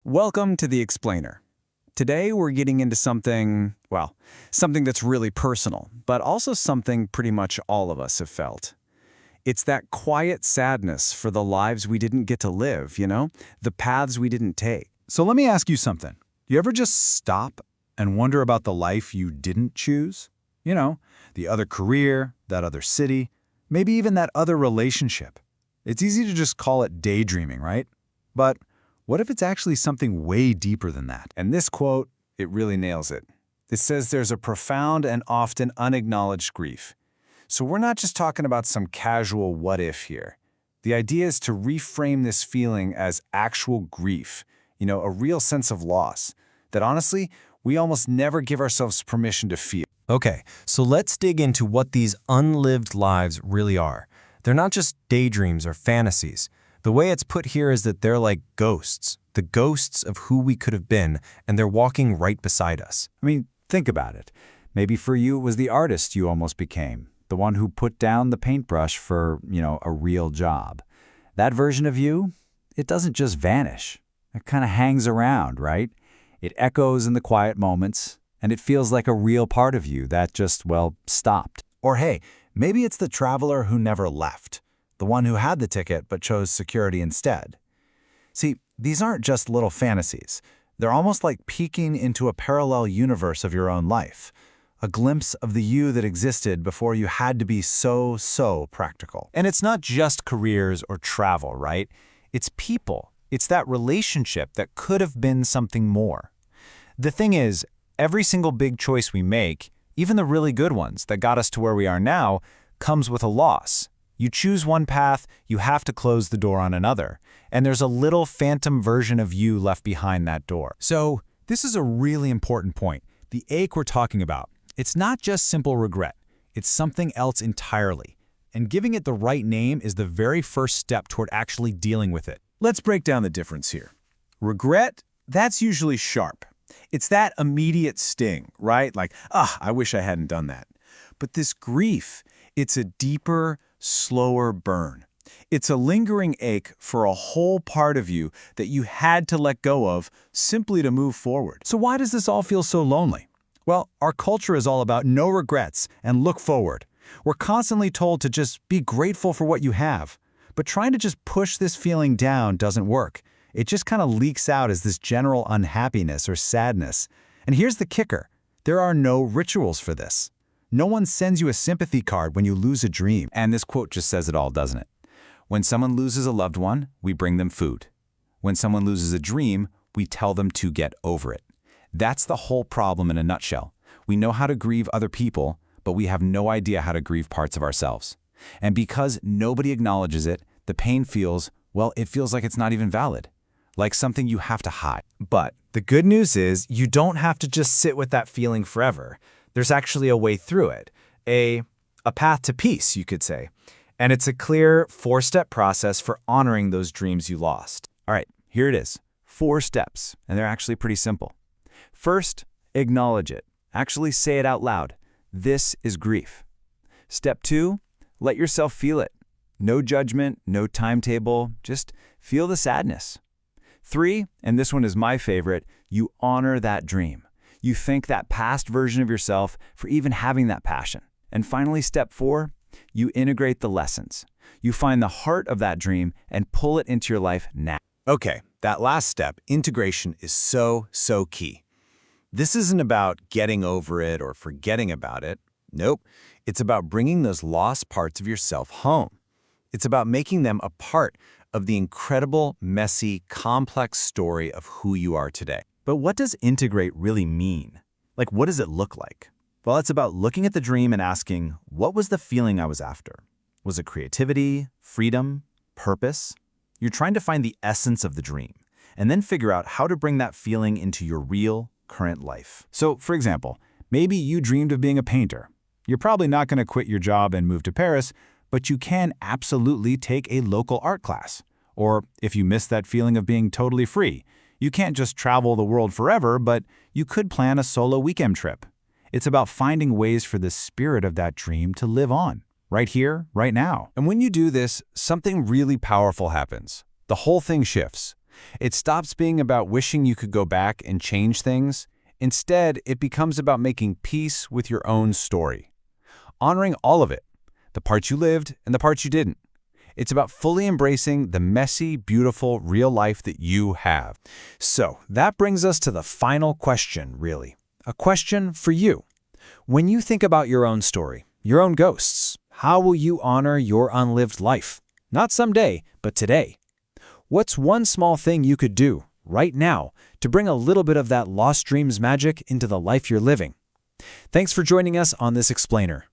Welcome to The Explainer. Today we're getting into something, well, something that's really personal, but also something pretty much all of us have felt. It's that quiet sadness for the lives we didn't get to live, the paths we didn't take. So let me ask you something. You ever just stop and wonder about the life you didn't choose? The other career, that other city, maybe even that other relationship. It's easy to just call it daydreaming, right? But what if it's actually something way deeper than that? And this quote, it really nails it. It says there's a profound and often unacknowledged grief. So we're not just talking about some casual what if here. The idea is to reframe this feeling as actual grief, a real sense of loss that honestly, we almost never give ourselves permission to feel. Okay, so let's dig into what these unlived lives really are. They're not just daydreams or fantasies. The way it's put here is that they're like ghosts, the ghosts of who we could have been, and they're walking right beside us. Think about it. Maybe for you it was the artist you almost became, the one who put down the paintbrush for, a real job. That version of you, it doesn't just vanish. It kind of hangs around, right? It echoes in the quiet moments, and it feels like a real part of you that just, stopped. Or hey, maybe it's the traveler who never left, the one who had the ticket but chose security instead. See, these aren't just little fantasies. They're almost like peeking into a parallel universe of your own life, a glimpse of the you that existed before you had to be so practical. And it's not just careers or travel, right? It's people. It's that relationship that could have been something more. The thing is, every single big choice we make, even the really good ones that got us to where we are now, comes with a loss. You choose one path, you have to close the door on another, and there's a little phantom version of you left behind that door. So, this is a really important point. The ache we're talking about, it's not just simple regret. It's something else entirely. And giving it the right name is the very first step toward actually dealing with it. Let's break down the difference here. Regret, that's usually sharp. It's that immediate sting, right? Like, I wish I hadn't done that. But this grief, it's a deeper, slower burn. It's a lingering ache for a whole part of you that you had to let go of simply to move forward. So why does this all feel so lonely? Well, our culture is all about no regrets and look forward. We're constantly told to just be grateful for what you have. But trying to just push this feeling down doesn't work. It just kind of leaks out as this general unhappiness or sadness. And here's the kicker. There are no rituals for this. No one sends you a sympathy card when you lose a dream. And this quote just says it all, doesn't it? When someone loses a loved one, we bring them food. When someone loses a dream, we tell them to get over it. That's the whole problem in a nutshell. We know how to grieve other people, but we have no idea how to grieve parts of ourselves. And because nobody acknowledges it, the pain feels, it feels like it's not even valid. Like something you have to hide. But the good news is you don't have to just sit with that feeling forever. There's actually a way through it, a path to peace, you could say. And it's a clear 4-step process for honoring those dreams you lost. All right, here it is. 4 steps, and they're actually pretty simple. First, acknowledge it. Actually say it out loud. This is grief. Step 2, let yourself feel it. No judgment, no timetable, just feel the sadness. 3, and this one is my favorite, you honor that dream. You thank that past version of yourself for even having that passion. And finally, step 4, you integrate the lessons. You find the heart of that dream and pull it into your life now. Okay, that last step, integration, is so key. This isn't about getting over it or forgetting about it. Nope, it's about bringing those lost parts of yourself home. It's about making them a part of the incredible, messy, complex story of who you are today. But what does integrate really mean? Like, what does it look like? Well, it's about looking at the dream and asking, what was the feeling I was after? Was it creativity, freedom, purpose? You're trying to find the essence of the dream, and then figure out how to bring that feeling into your real, current life. So, for example, maybe you dreamed of being a painter. You're probably not going to quit your job and move to Paris, but you can absolutely take a local art class. Or if you miss that feeling of being totally free, you can't just travel the world forever, but you could plan a solo weekend trip. It's about finding ways for the spirit of that dream to live on, right here, right now. And when you do this, something really powerful happens. The whole thing shifts. It stops being about wishing you could go back and change things. Instead, it becomes about making peace with your own story. Honoring all of it, the parts you lived and the parts you didn't. It's about fully embracing the messy, beautiful, real life that you have. So, that brings us to the final question, really. A question for you. When you think about your own story, your own ghosts, how will you honor your unlived life? Not someday, but today. What's one small thing you could do, right now, to bring a little bit of that lost dreams magic into the life you're living? Thanks for joining us on this explainer.